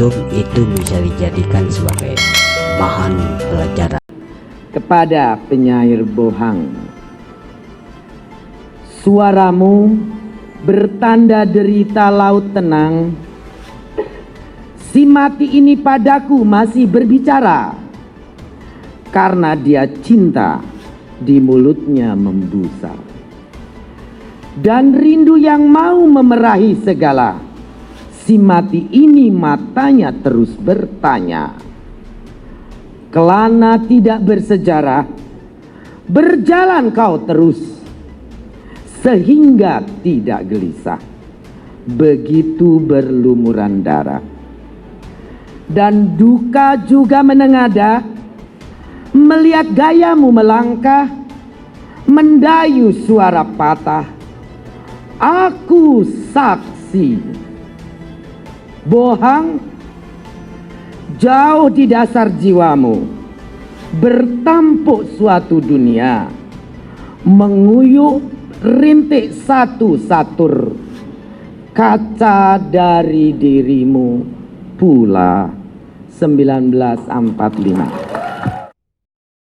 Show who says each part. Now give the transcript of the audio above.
Speaker 1: YouTube itu bisa dijadikan sebagai bahan pelajaran.
Speaker 2: Kepada penyair Bohang, suaramu bertanda derita laut tenang. Si mati ini padaku masih berbicara, karena dia cinta di mulutnya membusa. Dan rindu yang mau memerahi segala, si mati ini matanya terus bertanya. Kelana tidak bersejarah, berjalan kau terus, sehingga tidak gelisah, begitu berlumuran darah. Dan duka juga menengada, melihat gayamu melangkah, mendayu suara patah. Aku saksi. Bohang, jauh di dasar jiwamu bertampuk suatu dunia, menguyuk rintik satu satur, kaca dari dirimu pula 1945.